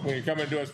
when you're coming to us.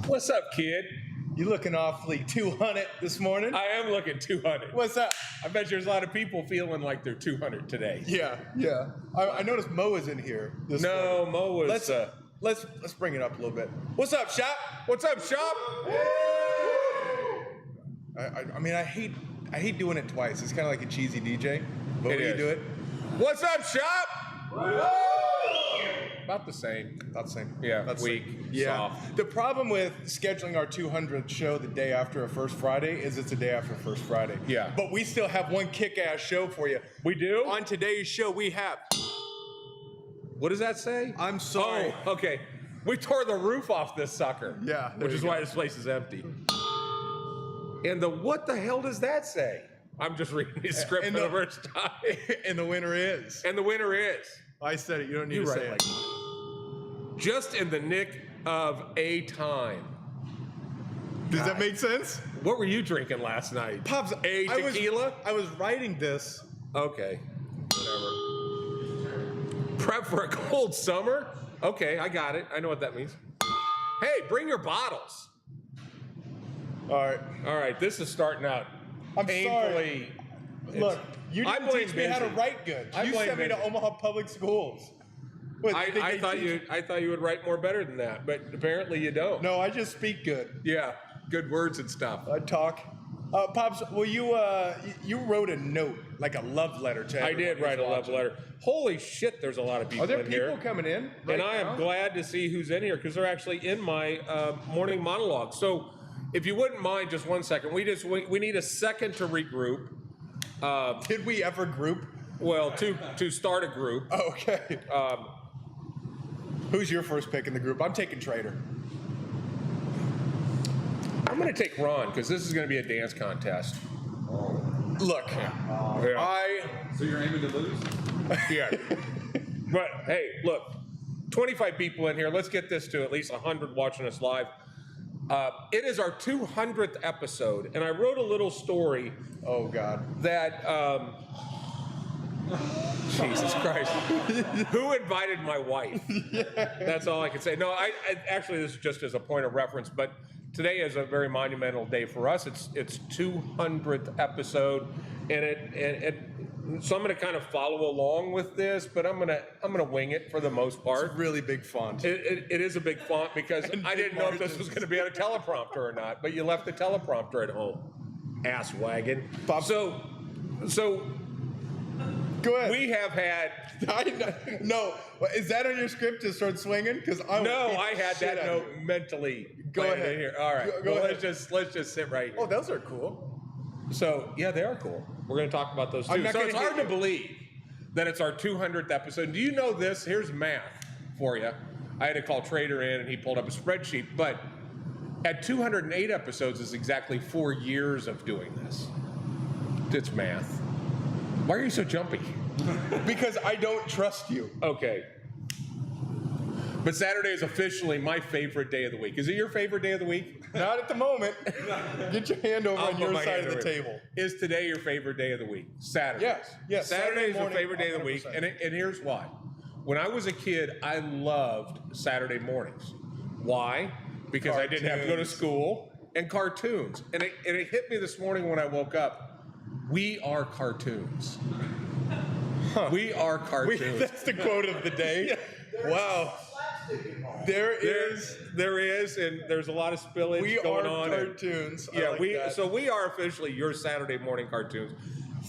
What's up, kid? You looking awfully 200 this morning. I am looking 200. What's up? I bet there's a lot of people feeling like they're 200 today. Yeah. I noticed Mo is in here. No, morning. Mo was. Let's bring it up a little bit. What's up, Shop? What's up, Shop? I mean, I hate doing it twice. It's kind of like a cheesy DJ. But when you do it, What's up, Shop? About the same. about the same. Yeah, About the weak, same. Yeah. soft. The problem with scheduling our 200th show the day after a First Friday is it's a day after First Friday. Yeah. But we still have one kick-ass show for you. We do? On today's show, we have. What does that say? I'm sorry. Oh, okay. We tore the roof off this sucker. Yeah, there Which you is go. why this place is empty. And what the hell does that say? I'm just reading the script for the first time. And the winner is. And the winner is. I said it. You don't need You to write say like it. just in the nick of a time. Does that make sense? What were you drinking last night? Pops, A tequila? I was writing this. Okay. Whatever. Prep for a cold summer? Okay, I got it. I know what that means. Hey, bring your bottles. All right. All right, this is starting out I'm painfully. Look, you I didn't blame teach me how to Benji. write good. I You blame sent me to Benji. Omaha Public Schools. What, I they thought you would write more better than that, but apparently you don't. No, I just speak good. Yeah, good words and stuff. I talk. Pops, well, you wrote a note, like a love letter to I everyone did who's write a love watching. letter. Holy shit, there's a lot of people Are there in people here. coming in right And I now? am glad to see who's in here because they're actually in my morning monologue. So if you wouldn't mind just 1 second, we need a second to regroup. Did we ever group? Well, to start a group. Oh, okay. Who's your first pick in the group? I'm taking Trader. I'm going to take Ron because this is going to be a dance contest. Look, Yeah. So you're aiming to lose? Yeah. But hey, look, 25 people in here. Let's get this to at least 100 watching us live. It is our 200th episode, and I wrote a little story Oh God. that, Jesus Christ, who invited my wife? That's all I can say. No, I actually, this is just as a point of reference, but today is a very monumental day for us. It's 200th episode, and so I'm going to kind of follow along with this, but I'm gonna wing it for the most part. Really big font. It is a big font because I didn't know if this was going to be on a teleprompter or not, but you left the teleprompter at home, ass wagon. Bob- So Go ahead. we have had. No, is that on your script to start swinging? Because I had that note mentally. Go planned ahead. in here. All right, Go well, ahead. let's just sit right here. Oh, those are cool. So yeah, they are cool. We're going to talk about those too. I'm not So gonna it's hard to hit you. believe that it's our 200th episode. Do you know this? Here's math for you. I had to call Trader in, and he pulled up a spreadsheet. But at 208 episodes is exactly 4 years of doing this. It's math. Why are you so jumpy? Because I don't trust you. Okay. But Saturday is officially my favorite day of the week. Is it your favorite day of the week? Not at the moment. Get your hand over I'll on put your my side hand of the over it. table. Is today your favorite day of the week? Saturday. Yes. Saturday Saturday is my morning, favorite day of the week, 100%. and here's why. When I was a kid, I loved Saturday mornings. Why? Because I didn't have to go to Cartoons. school and cartoons. And it hit me this morning when I woke up. We are cartoons. We are cartoons. That's the quote of the day. Wow. There is. There is, and there's a lot of spillage We going are on. and- cartoons. I Yeah, like we that. so we are officially your Saturday morning cartoons.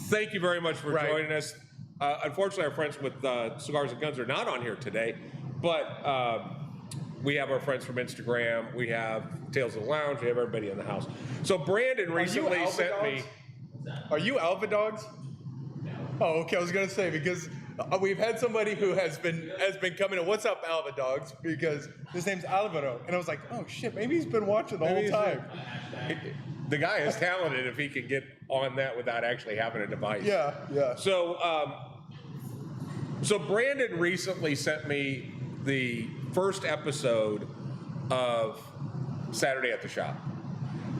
Thank you very much for Right. joining us. Unfortunately, our friends with Cigars and Guns are not on here today, but we have our friends from Instagram. We have Tales of the Lounge. We have everybody in the house. So Brandon recently Alpha sent me. Dogs? Are you Alpha Dogs? Oh, okay. I was gonna say because we've had somebody who has been coming in. What's up, Alpha Dogs? Because his name's Alvaro, and I was like, oh shit, maybe he's been watching the whole time. The guy is talented if he can get on that without actually having a device. Yeah. So Brandon recently sent me the first episode of Saturday at the Shop.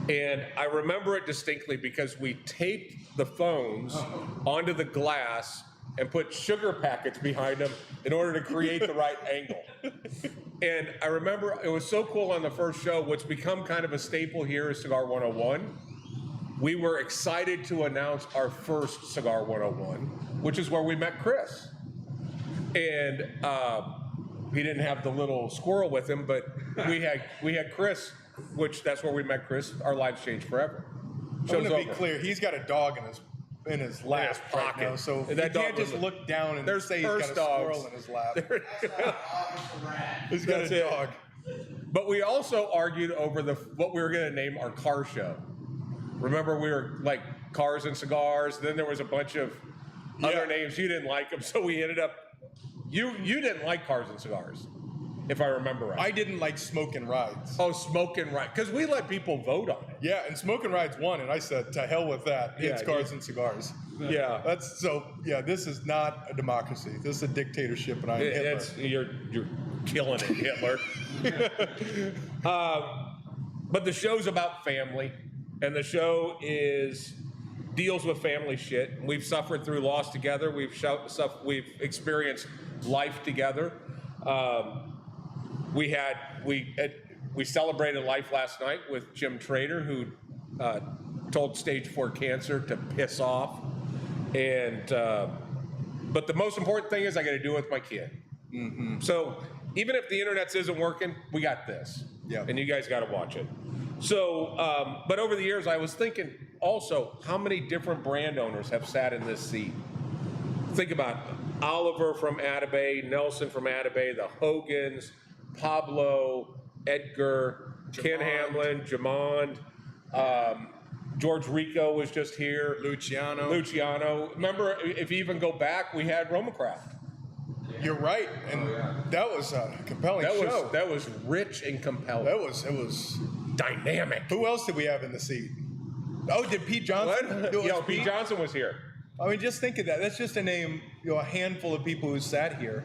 And I remember it distinctly because we taped the phones onto the glass and put sugar packets behind them in order to create the right angle. And I remember it was so cool on the first show, what's become kind of a staple here is Cigar 101. We were excited to announce our first Cigar 101, which is where we met Chris. And he didn't have the little squirrel with him, but we had Chris, which that's where we met Chris. Our lives changed forever. I'm Show's gonna be over. clear. He's got a dog in his lap right pocket. now, so And you that dog can't just was- look down and There's say he's got a purse squirrel dogs. in his lap. He's got That's a it. dog. But we also argued over what we were going to name our car show. Remember, we were like Cars and Cigars. Then there was a bunch of other names. You didn't like them, so we ended up. You didn't like Cars and Cigars, if I remember right. I didn't like Smoking Rides. Oh, Smoke and Ride, because we let people vote on it. Yeah, and Smoking Rides won, and I said, to hell with that. Yeah, It's Cars and Cigars. Yeah, That's so. Yeah, this is not a democracy. This is a dictatorship, and I'm Hitler. you're killing it, Hitler. But the show's about family, and the show deals with family shit. We've suffered through loss together. We've experienced life together. We celebrated life last night with Jim Trader, who told stage 4 cancer to piss off. And but the most important thing is I got to do it with my kid. Mm-hmm. So even if the internet isn't working, we got this. Yeah. And you guys got to watch it. So, but over the years, I was thinking also how many different brand owners have sat in this seat. Think about Oliver from Atabay, Nelson from Atabay, the Hogans, Pablo, Edgar, Ken Hamlin, Jamond, George Rico was just here. Luciano. Remember, if you even go back, we had Romacraft. You're right, and that was a compelling show. That was rich and compelling. It was. Dynamic. Who else did we have in the seat? Oh, did Pete Johnson? What? Do it Yo, was Pete Johnson was here. I mean, just think of that. That's just a name. A handful of people who sat here.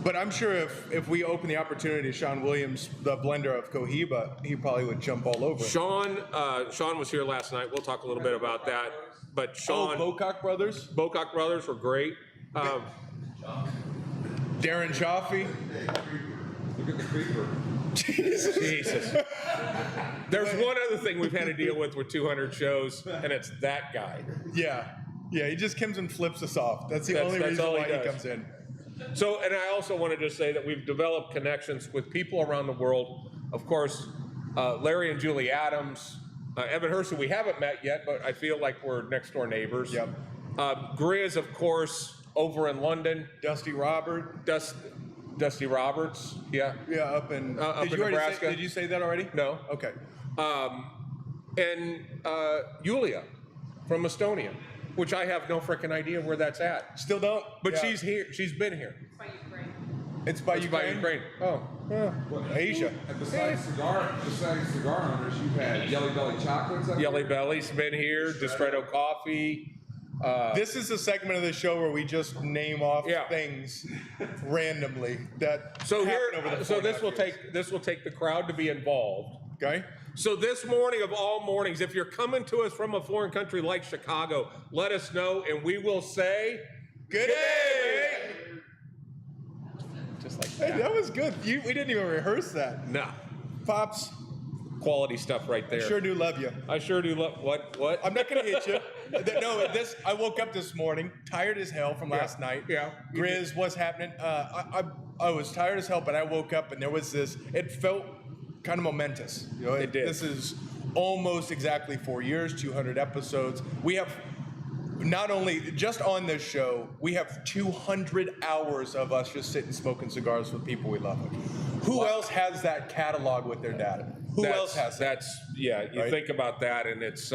But I'm sure if we open the opportunity to Sean Williams, the blender of Cohiba, he probably would jump all over. Sean was here last night. We'll talk a little bit about that. But Sean, Bocock Brothers, Bocock Brothers were great. Darren Chaffee. Look at the creeper. Jesus. There's one other thing we've had to deal with 200 shows, and it's that guy. Yeah, he just comes and flips us off. That's the only That's reason all he why he does. comes in. So, and I also want to just say that we've developed connections with people around the world. Of course, Larry and Julie Adams, Evan Hersey, we haven't met yet, but I feel like we're next door neighbors. Yep. Grizz, of course, over in London. Dusty Roberts, yeah. Yeah, up in Up did in you already Nebraska. Say, did you say that already? No. Okay. And Yulia from Estonia, which I have no freaking idea where that's at. Still don't. But Yeah. she's here. She's been here. It's by It's Ukraine. by Ukraine. Oh. Asia. And besides cigar owners, you've had Yelly Belly Chocolates. Yelly Belly's been here. Distretto Coffee. This is a segment of the show where we just name off Yeah. things randomly that So happen here, over the so 4.5 years. this will take the crowd to be involved. Okay. So this morning of all mornings, if you're coming to us from a foreign country like Chicago, let us know, and we will say Good day. just like Hey, that. that was good. We didn't even rehearse that. No, Pops, quality stuff right there. sure do love you. I sure do love what. I'm not gonna hit you. No, I woke up this morning tired as hell from last night. Yeah. Grizz, what's happening? I was tired as hell, but I woke up and there was this. It felt kind of momentous. You know, It did. This is almost exactly 4 years, 200 episodes. We have not only just on this show, we have 200 hours of us just sitting smoking cigars with people we love. Who else has that catalog with their data? Who else has that? That's yeah. You Right? think about that, and it's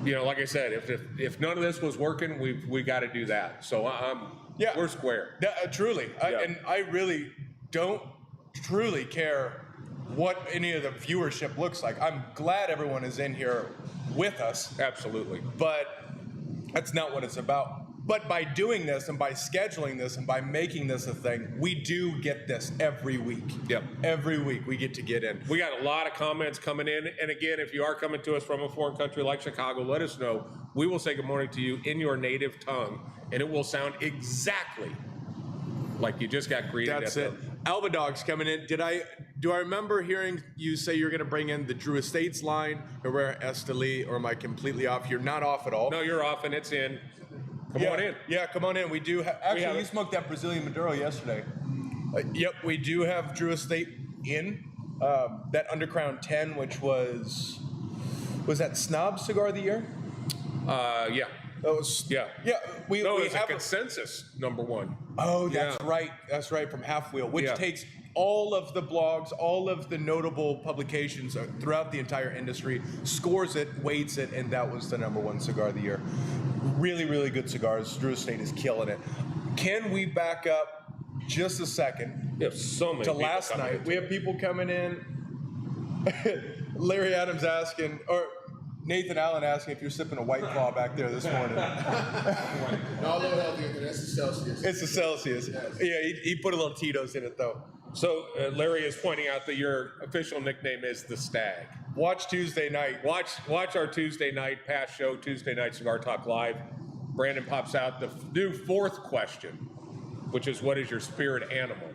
you know, like I said, if none of this was working, we got to do that. So we're square. Truly. Yeah. And I really don't truly care what any of the viewership looks like. I'm glad everyone is in here with us, Absolutely. but that's not what it's about. But by doing this and by scheduling this and by making this a thing, we do get this every week. Yep. Every week we get to get in. We got a lot of comments coming in, and again, if you are coming to us from a foreign country like Chicago, let us know. We will say good morning to you in your native tongue, and it will sound exactly like you just got greeted. That's at it. Alva Dog's coming in. Do I remember hearing you say you're going to bring in the Drew Estates line, Herrera Esteli, or am I completely off? You're not off at all. No, you're off, and it's in. Come Yeah, on in. Yeah, come on in. We do have. Actually, have you it. smoked that Brazilian Maduro yesterday. Yep, we do have Drew Estate in. That Undercrown 10, which was that Snob Cigar of the Year? Yeah. That was. Yeah. Yeah, we It's a have. consensus #1. Oh, that's Yeah. right. That's right, from Half Wheel, which Yeah. takes all of the blogs, all of the notable publications throughout the entire industry, scores it, weights it, and that was the #1 cigar of the year. Really, really good cigars. Drew Estate is killing it. Can we back up just a second We have so many to people last coming night? in. We have people coming in. Larry Adams asking, or Nathan Allen asking if you're sipping a White Claw back there this morning. No, a little healthier than that's the Celsius. It's a Celsius. Yeah, he put a little Tito's in it though. So Larry is pointing out that your official nickname is the Stag. Watch Tuesday night. Watch our Tuesday night past show, Tuesday night Cigar Talk Live. Brandon pops out the new 4th question, which is what is your spirit animal?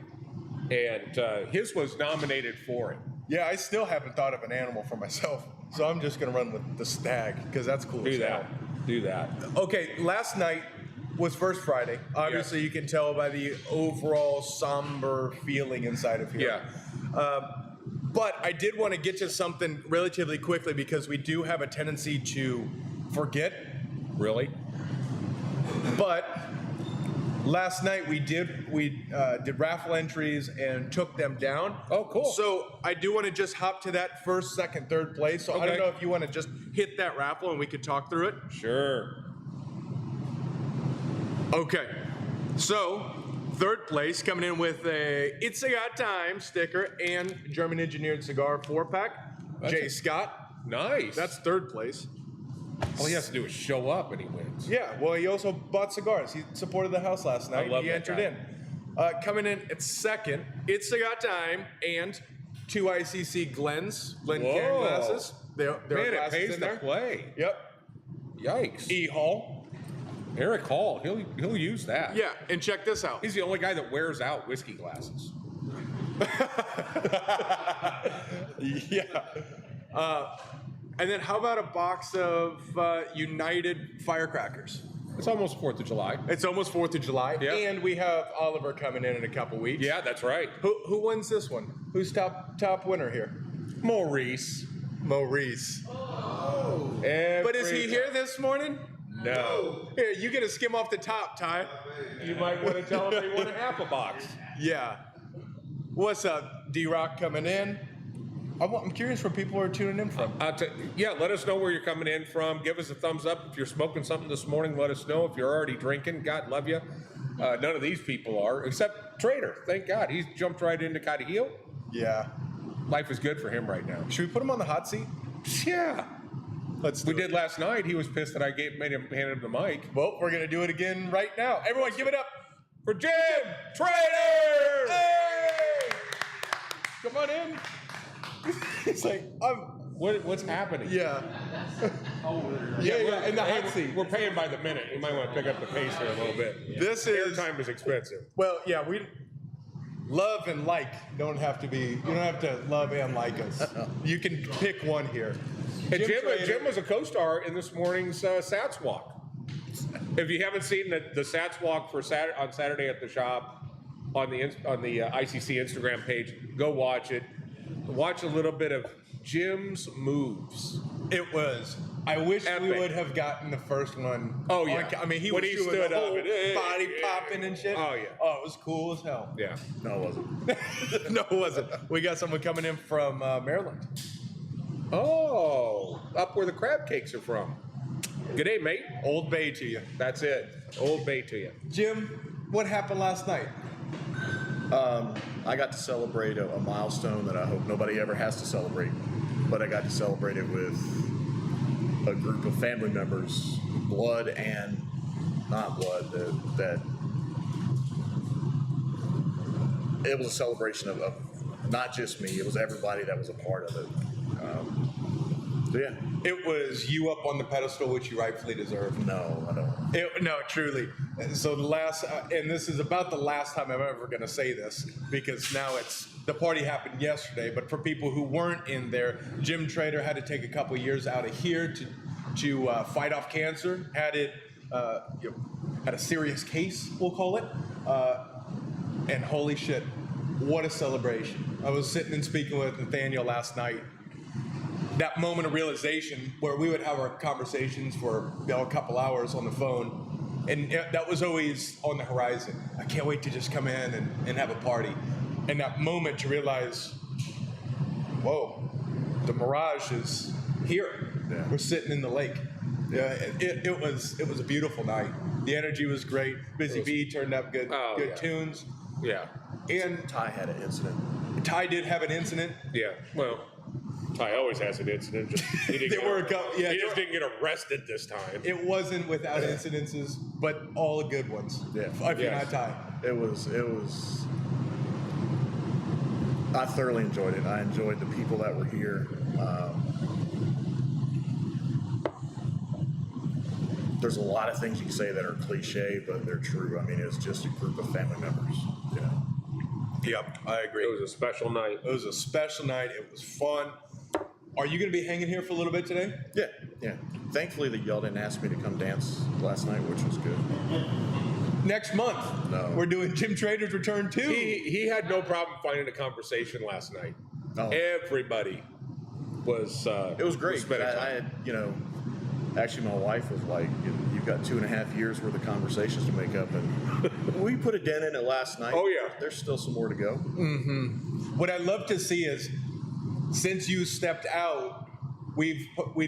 And his was nominated for it. Yeah, I still haven't thought of an animal for myself, so I'm just gonna run with the stag because that's cool. Do as that. hell. Do that. Okay, last night was First Friday. Obviously, you can tell by the overall somber feeling inside of here. Yeah. But I did want to get to something relatively quickly because we do have a tendency to forget. Really? But last night we did raffle entries and took them down. Oh, cool. So I do want to just hop to that first, second, third place. So I Okay. don't know if you want to just hit that raffle and we could talk through it. Sure. Okay. So third place coming in with a It's Cigar Time sticker and German engineered cigar 4-pack. Jay Scott. Nice. That's third place. all he has to do is show up and he wins. Yeah, well, he also bought cigars. He supported the house last night. love He that entered guy. in. Coming in at second, It's Got Time, and 2 ICC Glenn Cairn Whoa. glasses. There are Man, it glasses pays in to there. play. Yep. Yikes. E Hall. Eric Hall, he'll use that. Yeah, and check this out. He's the only guy that wears out whiskey glasses. Yeah. And then how about a box of United firecrackers? It's almost 4th of July. It's almost 4th of July, Yeah. and we have Oliver coming in a couple weeks. Yeah, that's right. Who wins this one? Who's top winner here? Maurice. Maurice. But is he here this morning? No. Here, you get a skim off the top, Ty. You might want to tell him he won a half a box. Yeah. What's up, D-Rock coming in? I'm curious where people are tuning in from. Yeah, let us know where you're coming in from. Give us a thumbs up. If you're smoking something this morning, let us know. If you're already drinking, God love you. None of these people are, except Trader. Thank God. He's jumped right into Cadillo. Yeah. Life is good for him right now. Should we put him on the hot seat? Yeah. Let's do We it. did last night. He was pissed that I handed him the mic. Well, we're going to do it again right now. Everyone, give it up. For Jim Trader! Hey! Come on in. It's like, What's happening? yeah. Yeah, in the hot seat. We're paying by the minute. You might want to pick up the pace here a little bit. This is, Airtime is expensive. well, yeah, we love and like don't have to be, you don't have to love and like us. You can pick one here. And Jim Trader- was a co-star in this morning's Sats Walk. If you haven't seen the Sats Walk for on Saturday at the shop on the ICC Instagram page, go watch it. Watch a little bit of Jim's moves. It was. I wish we Epic. would have gotten the first one. Oh, yeah. I mean, he When was he doing stood the up whole and- body popping and shit. Oh, yeah. Oh, it was cool as hell. Yeah. No, it wasn't. No, it wasn't. We got someone coming in from Maryland. Oh, up where the crab cakes are from. Good day, mate. Old Bay to you. That's it. Old Bay to you. Jim, what happened last night? I got to celebrate a milestone that I hope nobody ever has to celebrate, but I got to celebrate it with a group of family members, blood and not blood, that it was a celebration of not just me, it was everybody that was a part of it. So yeah, It was you up on the pedestal, which you rightfully deserve. no, I don't. No, truly. So the last, and this is about the last time I'm ever going to say this, because now the party happened yesterday. But for people who weren't in there, Jim Trader had to take a couple years out of here to fight off cancer. Had a serious case, we'll call it. And holy shit, what a celebration! I was sitting and speaking with Nathaniel last night. That moment of realization where we would have our conversations for a couple hours on the phone, and that was always on the horizon. I can't wait to just come in and have a party. And that moment to realize, whoa, the Mirage is here. Yeah. We're sitting in the lake. Yeah, it was a beautiful night. The energy was great. Busy Bee turned up good yeah. tunes. Yeah. And Ty had an incident. Ty did have an incident. Yeah. Well, Ty always has an incident. Just, he didn't There get- were a couple- yeah, he there just didn't get arrested this time. It wasn't without incidences, but all good ones. Yeah. If you're Yes. not Ty. It was. I thoroughly enjoyed it. I enjoyed the people that were here. There's a lot of things you can say that are cliche, but they're true. I mean, it's just a group of family members. You know. Yep, I agree. It was a special night. It was a special night. It was fun. Are you going to be hanging here for a little bit today? Yeah, yeah. Thankfully, that y'all didn't ask me to come dance last night, which was good. Next month, No. we're doing Jim Trader's Return 2. He had no problem finding a conversation last night. Oh. Everybody was. It was great. spending I time. had, actually, my wife was like, "You've got 2.5 years worth of conversations to make up," and we put a dent in it last night. Oh, yeah. There's still some more to go. What I'd love to see is, since you stepped out, we've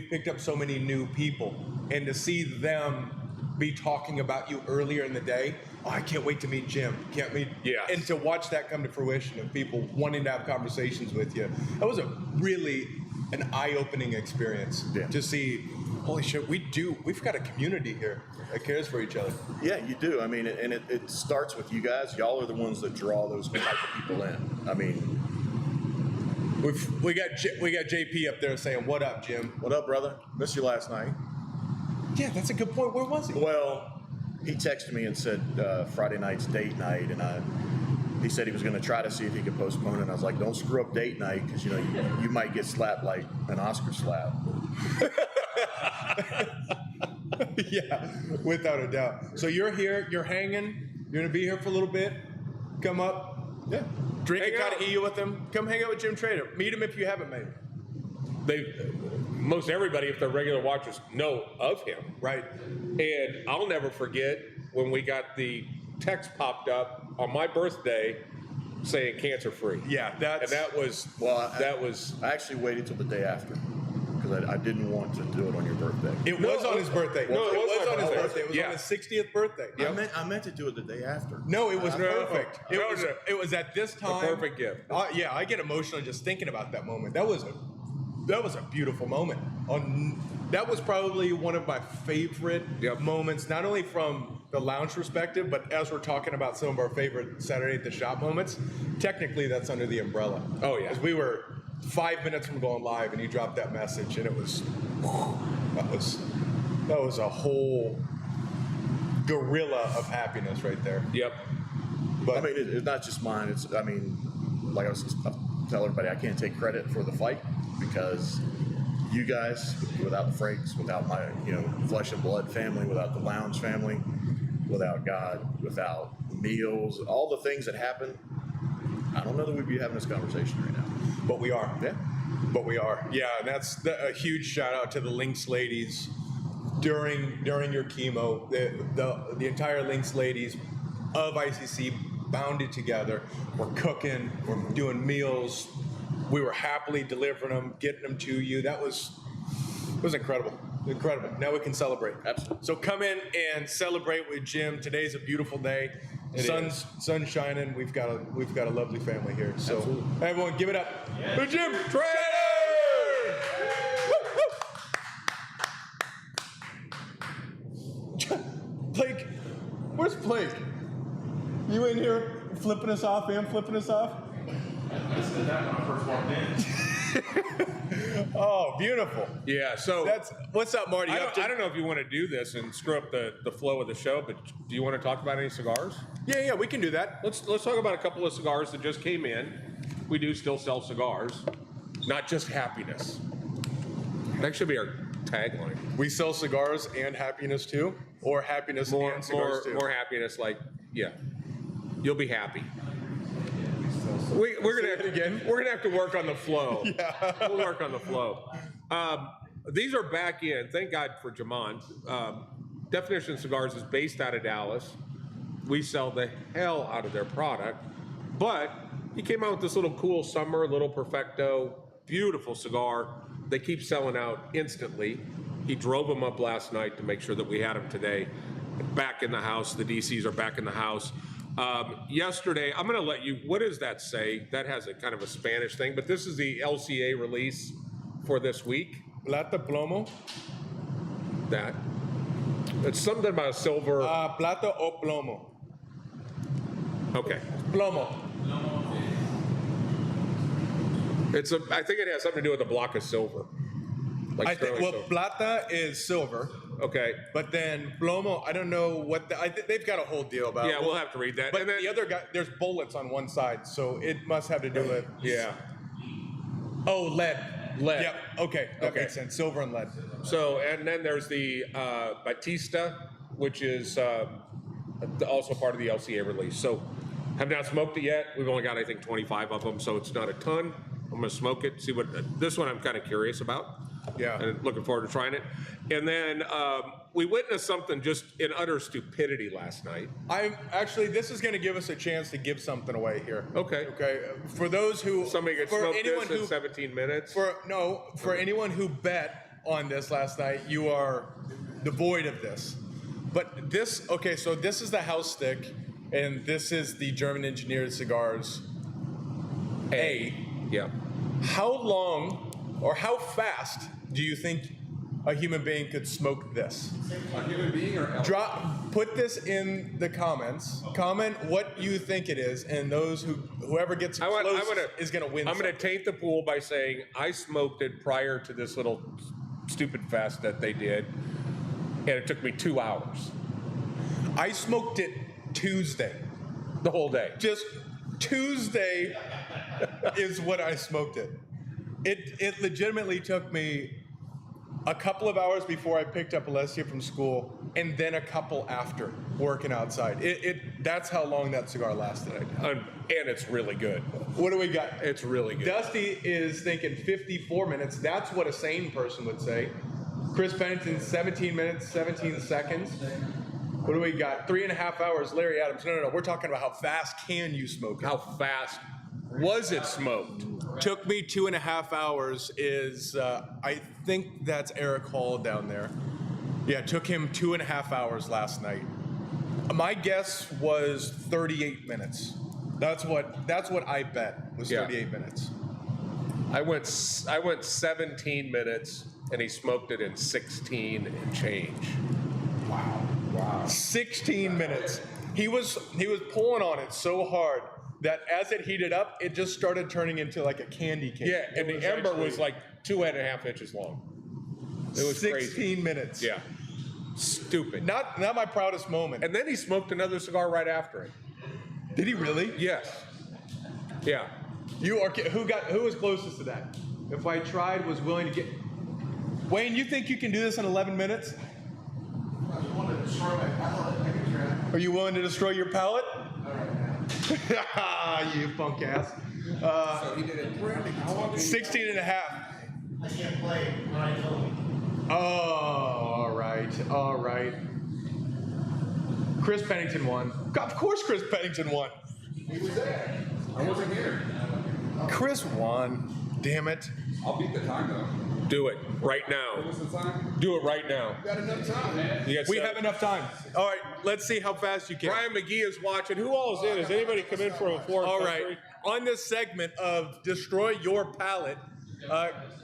picked up so many new people, and to see them be talking about you earlier in the day. Oh, I can't wait to meet Jim. Can't meet. Yes. And to watch that come to fruition of people wanting to have conversations with you. That was an eye-opening experience. Yeah. To see Holy shit, we've got a community here that cares for each other. Yeah, you do. I mean, and it starts with you guys. Y'all are the ones that draw those type of people in. I mean, We got JP up there saying, "What up, Jim?" what up, brother? Missed you last night. Yeah, that's a good point. Where was he? Well, he texted me and said Friday night's date night, and he said he was going to try to see if he could postpone it. I was like, don't screw up date night because you might get slapped like an Oscar slap. Yeah, without a doubt. So you're here, you're hanging, you're gonna be here for a little bit. Come up, Yeah. drink Hang a out. Carajillo with him. Come hang out with Jim Trader. Meet him if you haven't met him. Most everybody, if they're regular watchers, know of him. Right. And I'll never forget when we got the text popped up on my birthday saying cancer free. Yeah, And that's that was, I actually waited till the day after because I didn't want to do it on your birthday. It No, was on his birthday. no, it was on my his birthday. birthday. It was Yeah. on his 60th birthday. I meant to do it the day after. No, it was No, perfect. no, It no. was at this time. perfect gift. Yeah, I get emotional just thinking about that moment. That was a beautiful moment. That was probably one of my favorite Yep. moments, not only from the lounge perspective, but as we're talking about some of our favorite Saturday at the Shop moments. Technically, that's under the umbrella. Oh, yeah. Because we were 5 minutes from going live, and he dropped that message, and it was that was a whole gorilla of happiness right there. Yep. But I mean, it's not just mine. Like I tell everybody, I can't take credit for the fight because you guys, without the Frakes, without my, flesh and blood family, without the lounge family, without God, without meals, all the things that happen, I don't know that we'd be having this conversation right now. But we are. Yeah. But we are. Yeah, and that's a huge shout out to the Lynx ladies during your chemo. The entire Lynx ladies of ICC bounded together. We're cooking. We're doing meals. We were happily delivering them, getting them to you. It was incredible. Incredible. Now we can celebrate. Absolutely. So come in and celebrate with Jim. Today's a beautiful day. Sun's shining. We've got a lovely family here. So Absolutely. everyone, give it up for Jim Trader. Blake, where's Blake? You in here flipping us off and flipping us off? I said that when I first walked in. Oh, beautiful. Yeah. So What's up, Marty? I You up to- don't know if you want to do this and screw up the flow of the show, but do you want to talk about any cigars? Yeah, we can do that. Let's talk about a couple of cigars that just came in. We do still sell cigars, not just happiness. That should be our tagline. We sell cigars and happiness too, or happiness and cigars too. More happiness. Like, yeah, you'll be happy. We're gonna have to work on the flow. Yeah. We'll work on the flow. These are back in. Thank God for Jamon. Definition Cigars is based out of Dallas. We sell the hell out of their product, but he came out with this little cool summer, little Perfecto, beautiful cigar. They keep selling out instantly. He drove them up last night to make sure that we had them today. Back in the house. The DCs are back in the house. Yesterday, I'm going to let you, what does that say? That has a kind of a Spanish thing, but this is the LCA release for this week. Plata plomo. That. It's something about silver. Plata o plomo. Okay. Plomo. I think it has something to do with a block of silver. Like I think, sterling well, silver. plata is silver, Okay. but then plomo, I don't know what they've got a whole deal about. Yeah, we'll have to read that. But And then- the other guy, there's bullets on one side, so it must have to do with. Yeah. Oh, lead. Lead. Yep. Okay, that Okay. makes sense. Silver and lead. So, and then there's the Batista, which is also part of the LCA release. So, have not smoked it yet. We've only got, I think, 25 of them, so it's not a ton. I'm going to smoke it, see what, this one I'm kind of curious about. Yeah. And looking forward to trying it. And then we witnessed something just in utter stupidity last night. This is going to give us a chance to give something away here. Okay. Okay. For those who Somebody gets for smoked anyone this who in 17 minutes. for anyone who bet on this last night, you are devoid of this. But this, okay, so this is the house stick, and this is the German engineered cigars. A. Yeah. How long or how fast do you think a human being could smoke this? A human being or elk? Put this in the comments. Comment what you think it is, and whoever gets closest is going to win. I'm going to taint the pool by saying I smoked it prior to this little stupid fest that they did, and it took me 2 hours. I smoked it Tuesday. The whole day. Just Tuesday is what I smoked it. It legitimately took me a couple of hours before I picked up Alessia from school, and then a couple after working outside. That's how long that cigar lasted. And it's really good. What do we got? It's really good. Dusty is thinking 54 minutes. That's what a sane person would say. Chris Pennington, 17 minutes, 17 seconds. What do we got? 3.5 hours. Larry Adams. No. We're talking about how fast can you smoke it. How fast was it smoked? Took me 2.5 hours is, I think that's Eric Hall down there. Yeah, it took him 2.5 hours last night. My guess was 38 minutes. That's what I bet was 38 minutes. I went 17 minutes, and he smoked it in 16 and change. Wow. 16 minutes. He was pulling on it so hard that as it heated up, it just started turning into like a candy cane. Yeah, and the ember was like 2.5 inches long. It was 16 crazy. minutes. Yeah. Stupid. Not my proudest moment. And then he smoked another cigar right after it. Did he really? Yes. Yeah. Who was closest to that? If I tried, was willing to get. Wayne, you think you can do this in 11 minutes? I just want to destroy my palate. I can try. Are you willing to destroy your palate? You punk ass. So he did it. How long did he- 16 and a half. I can't play when I tell you. Oh, all right. Chris Pennington won. Of course Chris Pennington won. He was there. I wasn't here. Chris won. Damn it. I'll beat the time though. Do it right What now. was the time? Do it right now. Got enough time. You got We seven- have enough time. All right, let's see how fast you can. Brian McGee is watching. Who all is in? Has anybody come in for a fourth? All right. On this segment of Destroy Your Palate,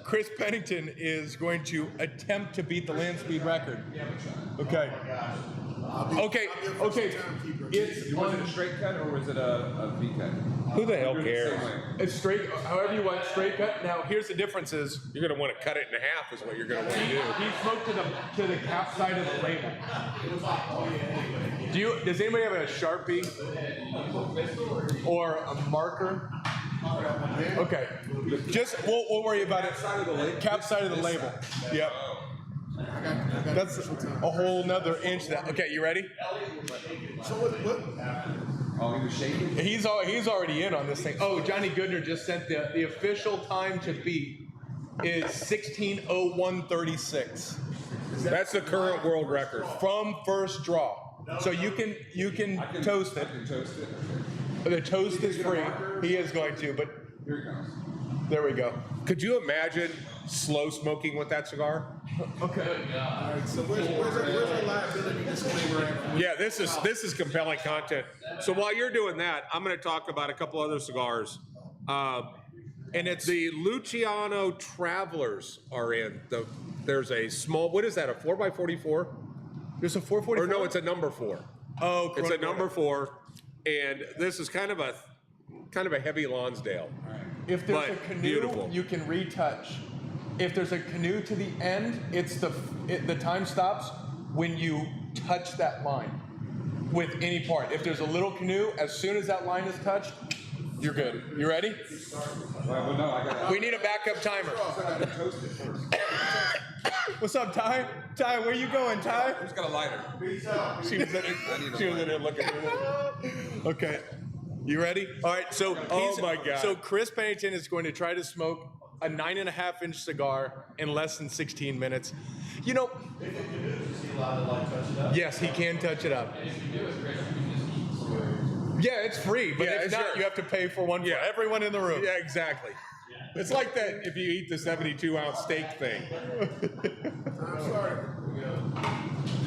Chris Pennington is going to attempt to beat the land speed record. Okay. Okay. It's Was it a straight cut or was it a V cut? Who the hell Same cares? way. It's straight, however you want, straight cut. Now, here's the difference is, You're gonna want to cut it in half, is what you're gonna want to do. he smoked to the cap side of the label. Does anybody have a Sharpie or a marker? Okay. We'll worry about it. Cap side of the label. Yep. That's a whole nother inch. Okay, you ready? Oh, he was shaking? He's already in on this thing. Oh, Johnny Goodner just sent the official time to beat is 16:01:36 That's the current world record. from first draw. So you can toast it. I can toast it. The toast is free. He is going to, but Here he comes. there we go. Could you imagine slow smoking with that cigar? Okay. So where's the liability disclaimer at? Yeah, this is compelling content. So while you're doing that, I'm going to talk about a couple other cigars. And it's the Luciano Travelers are in. There's a small, what is that, a 4x44? There's a 444. Or no, it's a number 4. Oh, It's a Corona. number 4, and this is kind of a heavy Lonsdale. If there's but a canoe, beautiful. you can retouch. If there's a canoe to the end, the time stops when you touch that line with any part. If there's a little canoe, as soon as that line is touched, you're good. You ready? Well, no, I got We need a backup timer. to toast it first. What's up, Ty? Ty, where you going, Ty? Who's got a lighter? She was in it looking at me. Okay. You ready? All right. So my God. So Chris Pennington is going to try to smoke a 9.5-inch cigar in less than 16 minutes. You know. Yes, he can touch it up. Yeah, it's free, but Yeah, if not, sure. you have to pay for one Yeah. for everyone in the room. Yeah, exactly. It's like that if you eat the 72-ounce steak thing.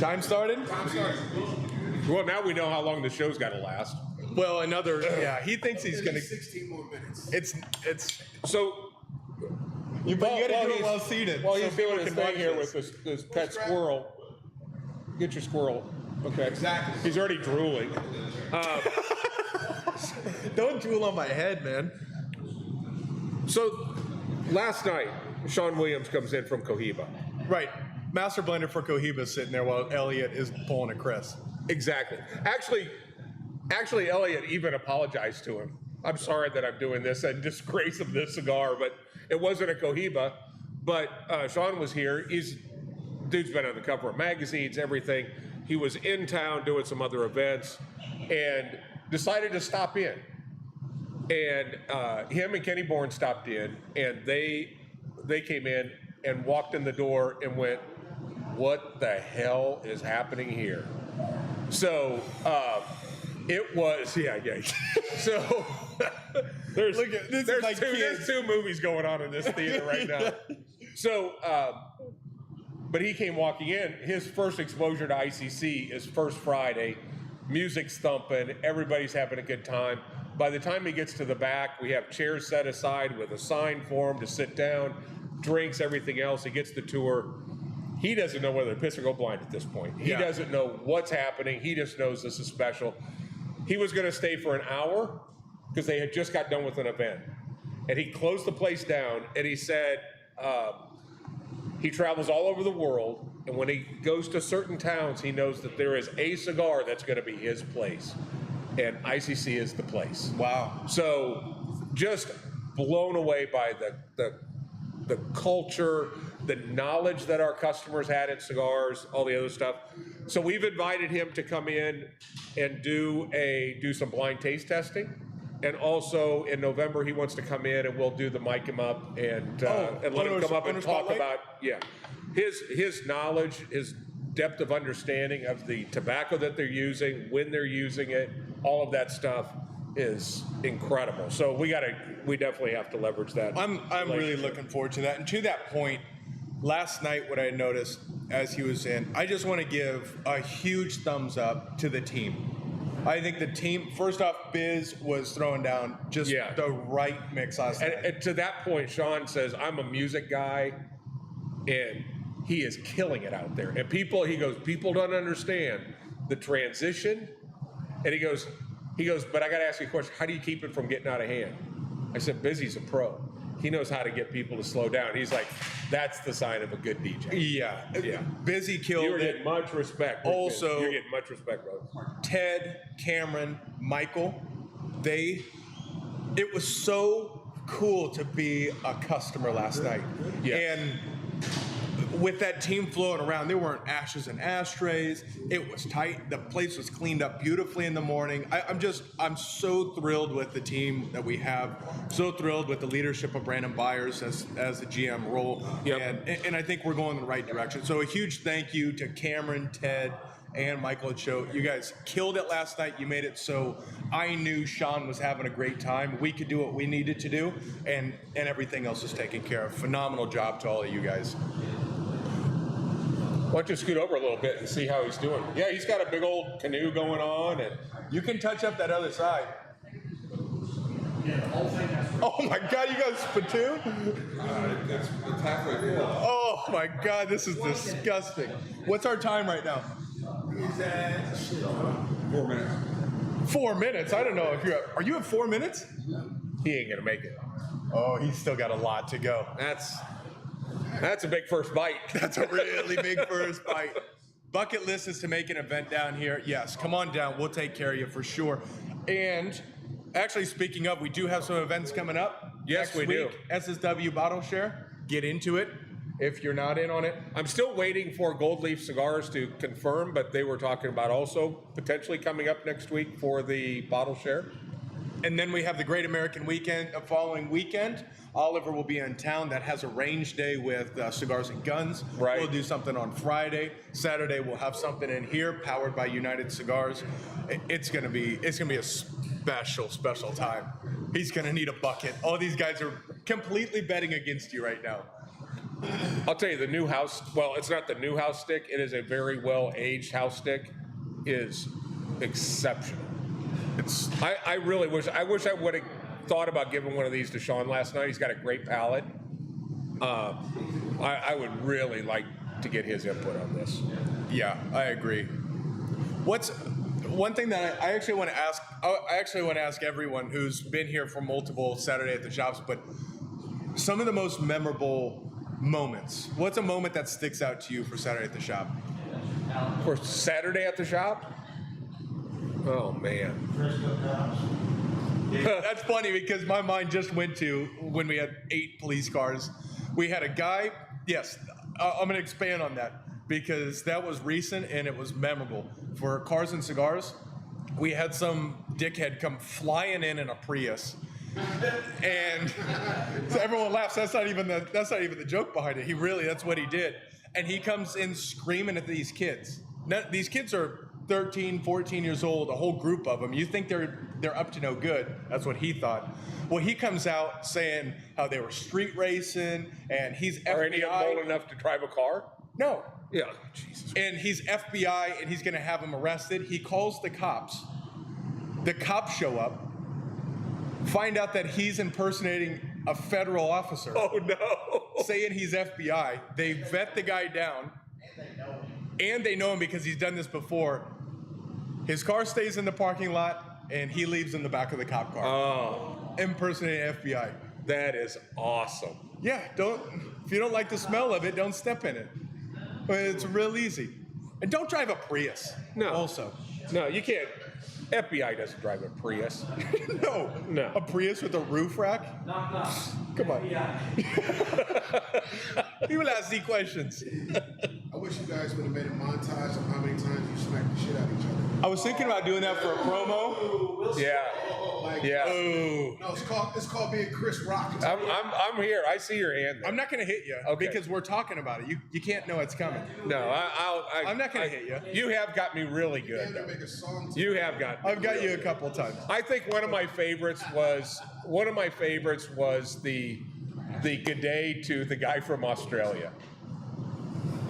Time started? Well, now we know how long the show's got to last. Well, another. Yeah, he thinks he's going to. 16 more minutes. It's. So You got to do it he's- while seated. While so he's doing people his can watch thing here this. with this pet squirrel. Get your squirrel. Okay. Exactly. He's already drooling. Don't drool on my head, man. So last night, Sean Williams comes in from Cohiba. Right. Master blender for Cohiba sitting there while Elliot is pulling a Chris. Exactly. Actually, Elliot even apologized to him. I'm sorry that I'm doing this in disgrace of this cigar, but it wasn't a Cohiba. But Sean was here. Dude's been on the cover of magazines, everything. He was in town doing some other events and decided to stop in. And him and Kenny Bourne stopped in, and they came in and walked in the door and went, "What the hell is happening here?" So it was, yeah. So there's Look at- this is like there's kids. two movies going on in this theater right now. So, but he came walking in. His first exposure to ICC is First Friday. Music's thumping. Everybody's having a good time. By the time he gets to the back, we have chairs set aside with a sign for him to sit down, drinks, everything else. He gets the tour. He doesn't know whether to piss or go blind at this point. He Yeah. doesn't know what's happening. He just knows this is special. He was going to stay for an hour because they had just got done with an event. And he closed the place down, and he said he travels all over the world, and when he goes to certain towns, he knows that there is a cigar that's going to be his place. And ICC is the place. Wow. So just blown away by the culture, the knowledge that our customers had in cigars, all the other stuff. So we've invited him to come in and do some blind taste testing. And also in November, he wants to come in and we'll do the mic him up and let him come up and talk about his knowledge, his depth of understanding of the tobacco that they're using, when they're using it, all of that stuff is incredible. So we definitely have to leverage that. I'm really relationship. looking forward to that. And to that point, last night what I noticed as he was in, I just want to give a huge thumbs up to the team. I think the team, first off, Biz was throwing down just the right mix last night. And to that point, Sean says, I'm a music guy, and he is killing it out there. And people don't understand the transition. And he goes, but I got to ask you a question. How do you keep it from getting out of hand? I said, Busy's a pro. He knows how to get people to slow down. He's like, that's the sign of a good DJ. Yeah. Busy killed You're it. getting much respect. Also- you're getting much respect, brother. Ted, Cameron, Michael, it was so cool to be a customer last night. Yes. And with that team floating around, there weren't ashes and ashtrays. It was tight. The place was cleaned up beautifully in the morning. I'm so thrilled with the team that we have. So thrilled with the leadership of Brandon Byers as the GM role. Yep. And I think we're going in the right direction. So a huge thank you to Cameron, Ted, and Michael at Show. You guys killed it last night. You made it so I knew Sean was having a great time. We could do what we needed to do, and everything else is taken care of. Phenomenal job to all of you guys. Why don't you scoot over a little bit and see how he's doing? Yeah, he's got a big old canoe going on, and You can touch up that other side. Yeah, the whole thing has. Oh my God, you got a spittoon? It's halfway full. Oh my God, this is disgusting. What's our time right now? Is that 4 minutes. 4 minutes. I don't know if are you at 4 minutes? he ain't gonna make it. Oh, he's still got a lot to go. That's a big first bite. That's a really big first bite. Bucket list is to make an event down here. Yes, come on down. We'll take care of you for sure. And actually, speaking of, we do have some events coming up. Yes, Next we do. week, SSW Bottle Share. Get into it if you're not in on it. I'm still waiting for Gold Leaf Cigars to confirm, but they were talking about also potentially coming up next week for the bottle share. And then we have the Great American Weekend the following weekend. Oliver will be in town. That has a range day with Cigars and Guns. Right. We'll do something on Friday. Saturday we'll have something in here powered by United Cigars. It's gonna be a special time. He's gonna need a bucket. All these guys are completely betting against you right now. I'll tell you, the new house, well, it's not the new house stick. It is a very well-aged house stick. Is exceptional. I really wish I would have thought about giving one of these to Sean last night. He's got a great palate. I would really like to get his input on this. Yeah, I agree. What's one thing that I actually want to ask? I actually want to ask everyone who's been here for multiple Saturday at the Shops, but some of the most memorable moments. What's a moment that sticks out to you for Saturday at the Shop? For Saturday at the Shop? Oh, man. That's funny because my mind just went to when we had 8 police cars. We had a guy. Yes, I'm going to expand on that because that was recent and it was memorable. For Cars and Cigars, we had some dickhead come flying in a Prius. And so everyone laughs. That's not even the joke behind it. That's what he did. And he comes in screaming at these kids. Now, these kids are 13, 14 years old, a whole group of them. You think they're up to no good. That's what he thought. Well, he comes out saying how they were street racing and he's FBI. Are any of them old enough to drive a car? No. Yeah. Jesus. And he's FBI and he's going to have him arrested. He calls the cops. The cops show up, find out that he's impersonating a federal officer. Oh, no. Saying he's FBI. They vet the guy down. And they know him because he's done this before. His car stays in the parking lot and he leaves in the back of the cop car. Oh, Impersonating FBI. that is awesome. Yeah, if you don't like the smell of it, don't step in it. But it's real easy. And don't drive a Prius. No. Also. No, you can't. FBI doesn't drive a Prius. No. No. A Prius with a roof rack? Come on. People ask these questions. I wish you guys would have made a montage of how many times you smacked the shit out of each other. I was thinking about doing that for a promo. Yeah. Like, Yeah. Oh. No, it's called being Chris Rock. I'm here. I see your hand there. I'm not going to hit you Okay. because we're talking about it. You can't know it's coming. No, I'm not gonna hit you. You have got me really good, to though. make a song. You have got me I've got really you a couple times. I think one of my favorites was the G'day to the guy from Australia.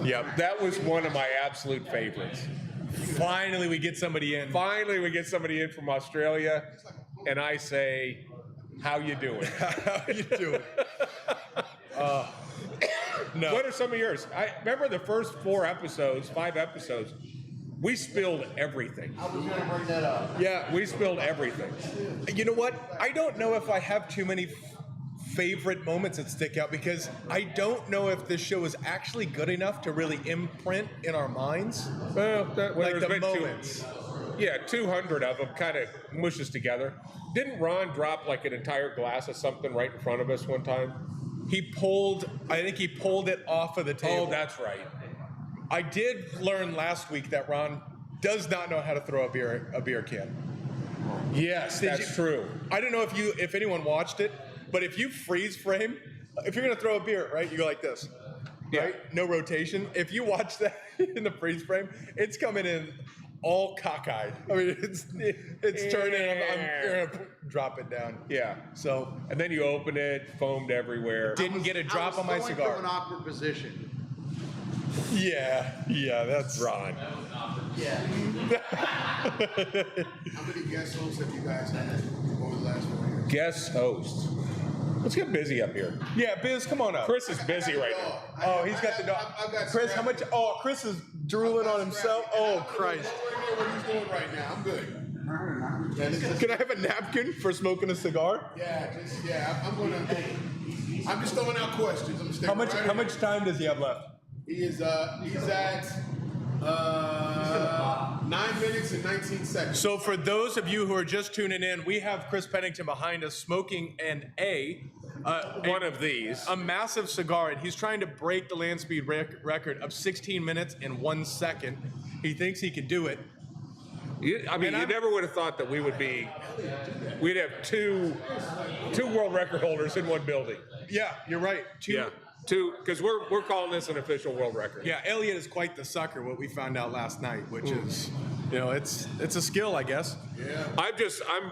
Yep. That was one of my absolute favorites. Finally, we get somebody in. Finally, we get somebody in from Australia, and I say, "How you doing?" How you doing? No. What are some of yours? I remember the first 5 episodes. We spilled everything. I was gonna bring that up. Yeah. We spilled everything. You know what? I don't know if I have too many favorite moments that stick out because I don't know if this show is actually good enough to really imprint in our minds. Well, Like there's the been moments. 200 of them kind of mushes together. Didn't Ron drop like an entire glass of something right in front of us one time? I think he pulled it off of the table. Oh, that's right. I did learn last week that Ron does not know how to throw a beer can. Yes, Did that's you- true. I don't know if anyone watched it, but if you freeze frame, if you're gonna throw a beer, right, you go like this, right? No rotation. If you watch that in the freeze frame, it's coming in all cockeyed. I mean, it's turning. I'm gonna drop it down. Yeah. So And then you open it, foamed everywhere. didn't get a drop on my Going cigar. from an awkward position. Yeah, that's Ron. Yeah. How many guest hosts have you guys had over the last 4 years? Guest host. Let's get busy up here. Yeah, Biz, come on up. Chris is busy right now. Oh, he's got the dog. I've got Chris, how much? Oh, Chris is drooling on himself. Oh, Christ. What he's doing right now. I'm good. Yeah, this is- Can I have a napkin for smoking a cigar? I'm just throwing out questions. I'm just How much time does he have left? He's at 9 minutes and 19 seconds. So for those of you who are just tuning in, we have Chris Pennington behind us smoking One of these. a massive cigar, and he's trying to break the land speed record of 16 minutes and 1 second. He thinks he can do it. You never would have thought that we'd have two world record holders in one building. Yeah, you're right. Two, because we're calling this an official world record. Yeah, Elliot is quite the sucker. What we found out last night, which is, it's a skill, I guess.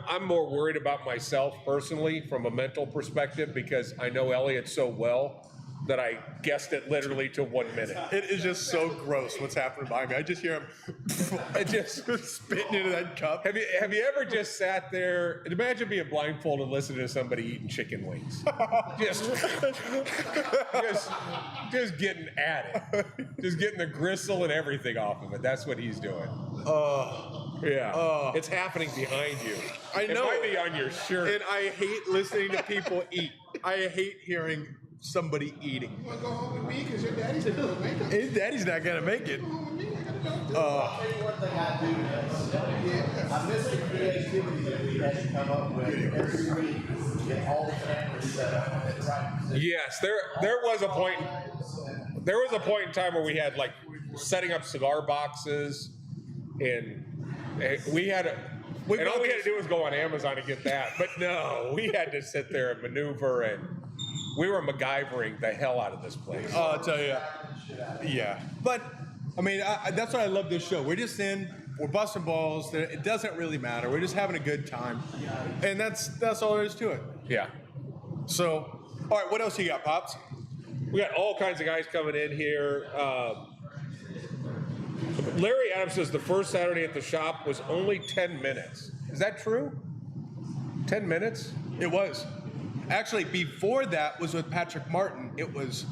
I'm more worried about myself personally from a mental perspective because I know Elliot so well that I guessed it literally to 1 minute. It is just so gross what's happening behind me. I just hear him I just spitting into that cup. have you ever just sat there and imagine being blindfolded and listening to somebody eating chicken wings? just getting at it. Just getting the gristle and everything off of it. That's what he's doing. Yeah. It's happening behind you. I know. It might be on your shirt. And I hate listening to people eat. I hate hearing somebody eating. You want to go home with me because your daddy's not going to make it? His daddy's not gonna make it. Go home with me. I got a doctor. I'll tell you one thing I do miss. I miss the creativity that we had to come up with every week, get all the cameras set up at the right position. Yes, there was a point. There was a point in time where we had like setting up cigar boxes, and we had and all we had to do was go on Amazon and get that. But no, we had to sit there and maneuver, and we were MacGyvering the hell out of this place. Oh, I'll tell you. Yeah. But, I mean, that's why I love this show. We're just we're busting balls. It doesn't really matter. We're just having a good time. And that's all there is to it. Yeah, So, all right, what else you got, Pops? we got all kinds of guys coming in here. Larry Adams says the first Saturday at the shop was only 10 minutes. Is that true? 10 minutes? It was. Actually, before that was with Patrick Martin. It was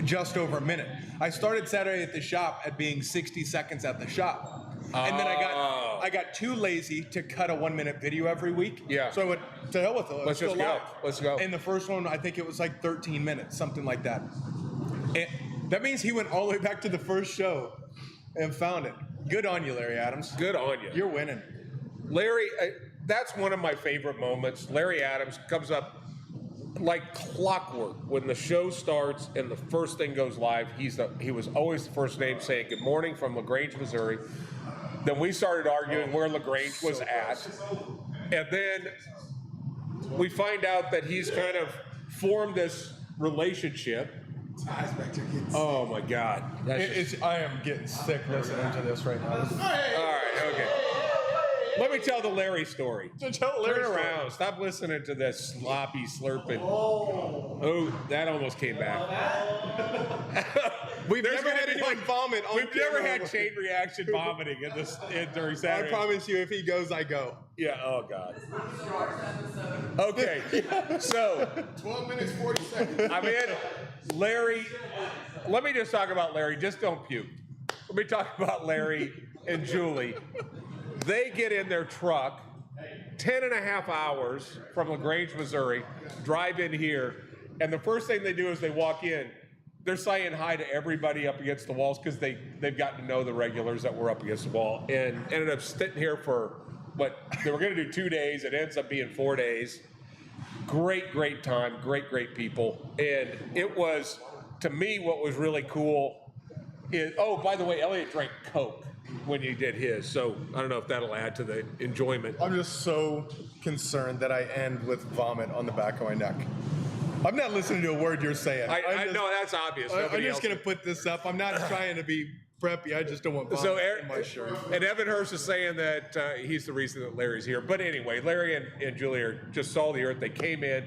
just over a minute. I started Saturday at the shop at being 60 seconds at the shop. And then I got too lazy to cut a 1 minute video every week. Yeah. So I went, to hell with it. Let's just go. live. Let's go. And the first one, I think it was like 13 minutes, something like that. And that means he went all the way back to the first show and found it. Good on you, Larry Adams. Good on you. You're winning. Larry, that's one of my favorite moments. Larry Adams comes up like clockwork when the show starts and the first thing goes live. He was always the first name saying good morning from LaGrange, Missouri. Then we started arguing where LaGrange was at, and then we find out that he's kind of formed this relationship. Eyes back to kids. Oh my God! I am getting sick listening to this right now. All right, okay. Let me tell the Larry story. Tell Larry Turn story. around. Stop listening to this sloppy slurping. Oh, that almost came back. We've There's never gonna had be anyone like- vomit on We've never camera. had chain reaction vomiting during I Saturday. promise you, if he goes, I go. Yeah. Oh God. Okay. So 12 minutes, 40 seconds. I'm in. Larry. Let me just talk about Larry. Just don't puke. Let me talk about Larry and Julie. They get in their truck, 10 and a half hours from LaGrange, Missouri, drive in here, and the first thing they do is they walk in. They're saying hi to everybody up against the walls because they've gotten to know the regulars that were up against the wall, and ended up sitting here for what they were going to do 2 days. It ends up being 4 days. Great time, great people, and it was, to me, what was really cool is, oh, by the way, Elliot drank Coke when he did his, so I don't know if that'll add to the enjoyment. I'm just so concerned that I end with vomit on the back of my neck. I'm not listening to a word you're saying. I know that's obvious. I'm Nobody just else going to put this up. I'm not trying to be preppy. I just don't want vomit So in my shirt. and Evan Hurst is saying that he's the reason that Larry's here. But anyway, Larry and Julie are just saw the earth. They came in.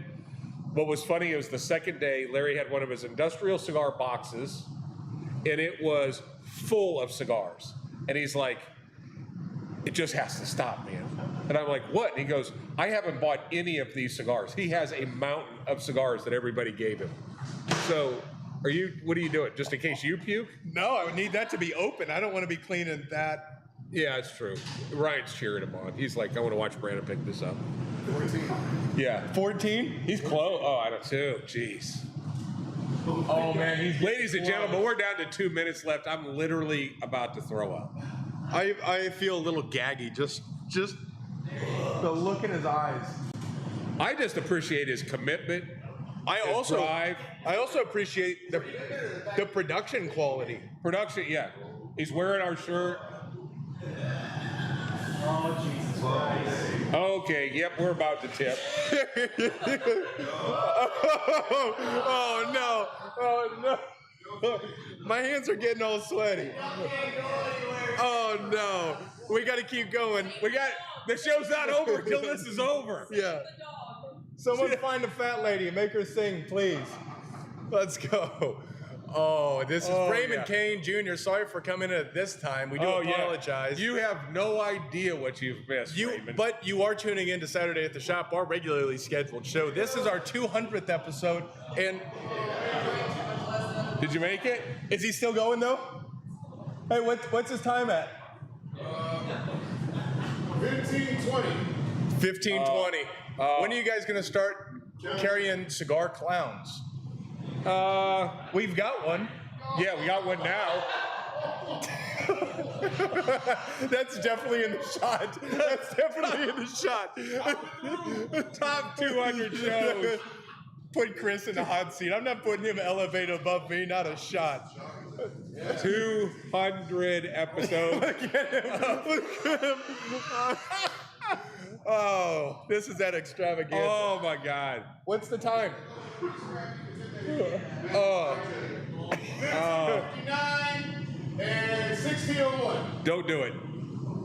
What was funny was the second day, Larry had one of his industrial cigar boxes, and it was full of cigars. And he's like, it just has to stop, man. And I'm like, what? And he goes, I haven't bought any of these cigars. He has a mountain of cigars that everybody gave him. So what are you doing? Just in case you puke? No, I would need that to be open. I don't want to be cleaning that. Yeah, it's true. Ryan's cheering him on. He's like, I want to watch Brandon pick this up. 14. Yeah. 14? He's close. Oh, I don't too. Jeez. Oh, man. He's Ladies and gentlemen, we're down to 2 minutes left. I'm literally about to throw up. I feel a little gaggy. Just the look in his eyes. I just appreciate his commitment. I His also drive. appreciate the production quality. Production, yeah. He's wearing our shirt. Oh, Jesus Christ. Okay, yep, we're about to tip. Oh no! Oh no! My hands are getting all sweaty. Oh no! We got to keep going. The show's not over until this is over. Yeah. Someone find a fat lady and make her sing, please. Let's go. Oh, this is Oh, Raymond yeah. Kane Jr. Sorry for coming in at this time. We do apologize. You have no idea what you've missed, Raymond. But you are tuning in to Saturday at the Shop, our regularly scheduled show. This is our 200th episode, and Did you make it? is he still going though? Hey, what's his time at? 1520. 15:20. When are you guys gonna start carrying cigar clowns? We've got one. Yeah, we got one now. That's definitely in the shot. That's definitely in the shot. Top 200 shows. Put Chris in the hot seat. I'm not putting him elevated above me, not a shot. 200 episodes. Look at him. Oh, this is that extravaganza. Oh my God. What's the time? 59 and 1601. Don't do it.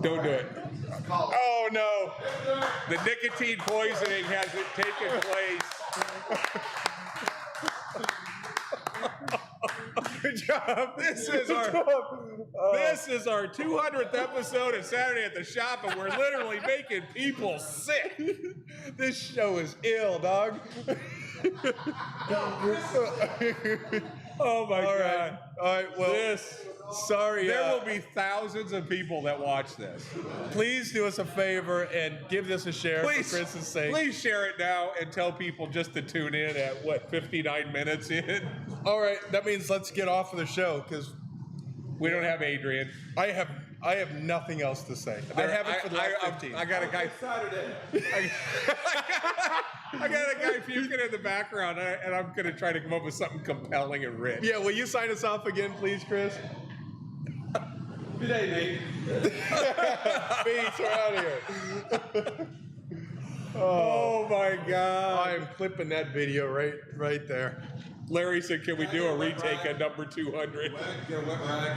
Don't do it. Oh no. The nicotine poisoning hasn't taken place. Good job. This is our 200th episode of Saturday at the Shop, and we're literally making people sick. This show is ill, dog. Oh my All God. right. All right. Well, This. sorry. There will be thousands of people that watch this. Please do us a favor and give this a share Please, for Chris's sake. please share it now and tell people just to tune in at 59 minutes in. All right. That means let's get off of the show because We don't have Adrian. I have nothing else to say. I haven't for the last 15. I got a guy. I got a guy puking in the background, and I'm going to try to come up with something compelling and rich. Yeah, will you sign us off again, please, Chris? Good day, Nate. Peace, we're out of here. Oh my God. I am clipping that video right there. Larry said, can we do a retake of number 200? Get a wet rag.